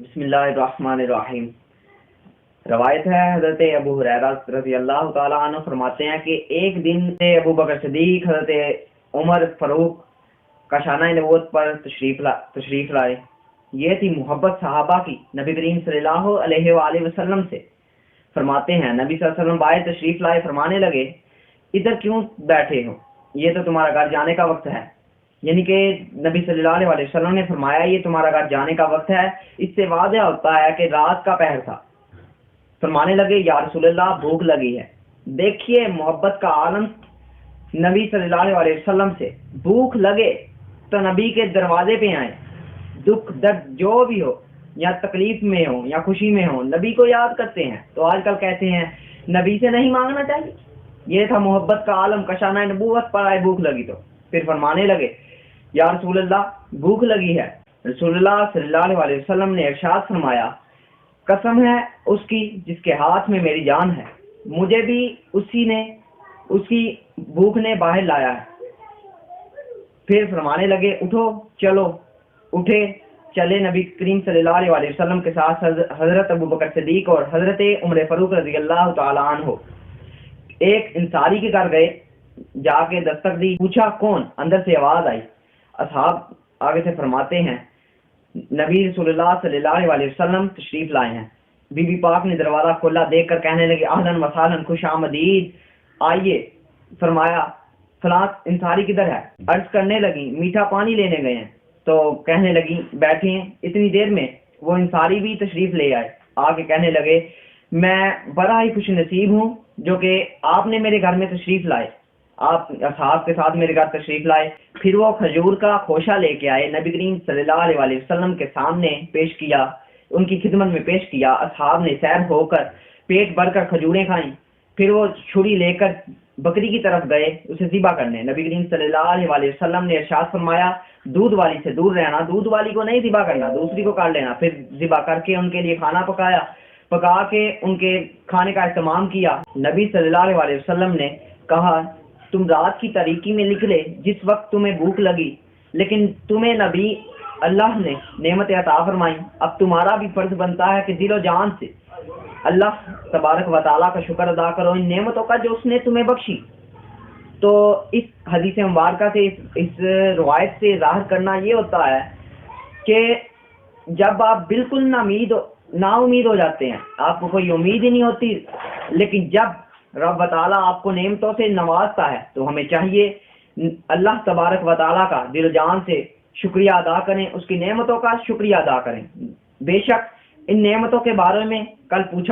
بسم اللہ الرحمن الرحیم۔ روایت ہے حضرت ابو ہریرہ رضی اللہ تعالیٰ عنہ فرماتے ہیں کہ ایک دن ابو بکر صدیق حضرت عمر فاروق کا شانہ نبوت پر تشریف لائے۔ یہ تھی محبت صحابہ کی نبی کریم صلی اللہ علیہ وآلہ وسلم سے۔ فرماتے ہیں نبی صلی اللہ علیہ وسلم باہر تشریف لائے، فرمانے لگے ادھر کیوں بیٹھے ہو، یہ تو تمہارا گھر جانے کا وقت ہے۔ یعنی کہ نبی صلی اللہ علیہ وسلم نے فرمایا یہ تمہارا گھر جانے کا وقت ہے، اس سے واضح ہوتا ہے کہ رات کا پہر تھا۔ فرمانے لگے یا رسول اللہ بھوک لگی ہے۔ دیکھیے محبت کا عالم نبی صلی اللہ علیہ وسلم سے، بھوک لگے تو نبی کے دروازے پہ آئیں، دکھ درد جو بھی ہو یا تکلیف میں ہو یا خوشی میں ہو نبی کو یاد کرتے ہیں۔ تو آج کل کہتے ہیں نبی سے نہیں مانگنا چاہیے۔ یہ تھا محبت کا عالم، کشانہ نبوت پر آئے بھوک لگی تو پھر فرمانے لگے یا رسول اللہ بھوک لگی ہے۔ رسول اللہ صلی اللہ علیہ وسلم نے ارشاد فرمایا قسم ہے اس کی جس کے ہاتھ میں میری جان ہے، مجھے بھی اس کی بھوک نے باہر لایا ہے۔ پھر فرمانے لگے اٹھو چلو۔ اٹھے چلے نبی کریم صلی اللہ علیہ وسلم کے ساتھ حضرت ابو بکر صدیق اور حضرت عمر فاروق رضی اللہ تعالیٰ عنہ۔ ایک انصاری کے گھر گئے، جا کے دستک دی، پوچھا کون؟ اندر سے آواز آئی۔ اصحاب آگے سے فرماتے ہیں نبی رسول اللہ صلی اللہ علیہ وسلم تشریف لائے ہیں۔ بی بی پاک نے دروازہ کھولا، دیکھ کر کہنے لگے اہلاً وسہلاً، خوش آمدید، آئیے۔ فرمایا فلاں انصاری کدھر ہے؟ عرض کرنے لگی میٹھا پانی لینے گئے ہیں۔ تو کہنے لگی بیٹھیں۔ اتنی دیر میں وہ انصاری بھی تشریف لے آئے، آگے کہنے لگے میں بڑا ہی خوش نصیب ہوں جو کہ آپ نے میرے گھر میں تشریف لائے، آپ اصحاب کے ساتھ میرے گھر تشریف لائے۔ پھر وہ کھجور کا خوشہ لے کے آئے، نبی کریم صلی اللہ علیہ وسلم کے سامنے پیش کیا، ان کی خدمت میں پیش کیا۔ اصحاب نے سیر ہو کر پیٹ بھر کر کھجوریں کھائیں۔ پھر وہ چھری لے کر بکری کی طرف گئے اسے ذبح کرنے۔ نبی کریم صلی اللہ علیہ وسلم نے ارشاد فرمایا دودھ والی سے دور رہنا، دودھ والی کو نہیں ذبح کرنا، دوسری کو کاٹ لینا۔ پھر ذبح کر کے ان کے لیے کھانا پکا کے ان کے کھانے کا اہتمام کیا۔ نبی صلی اللہ علیہ وسلم نے کہا تم رات کی تاریکی میں نکلے جس وقت تمہیں بھوک لگی، لیکن تمہیں نبی اللہ نے نعمت عطا فرمائی، اب تمہارا بھی فرض بنتا ہے کہ دل و جان سے اللہ تبارک و تعالیٰ کا شکر ادا کرو ان نعمتوں کا جو اس نے تمہیں بخشی۔ تو اس حدیث مبارکہ سے اس روایت سے ظاہر کرنا یہ ہوتا ہے کہ جب آپ بالکل نا امید ہو جاتے ہیں، آپ کو کوئی امید ہی نہیں ہوتی، لیکن جب رب تعالیٰ آپ کو نعمتوں سے نوازتا ہے تو ہمیں چاہیے اللہ تبارک و تعالیٰ کا دل و جان سے شکریہ ادا کریں، اس کی نعمتوں کا شکریہ ادا کریں۔ بے شک ان نعمتوں کے بارے میں کل پوچھا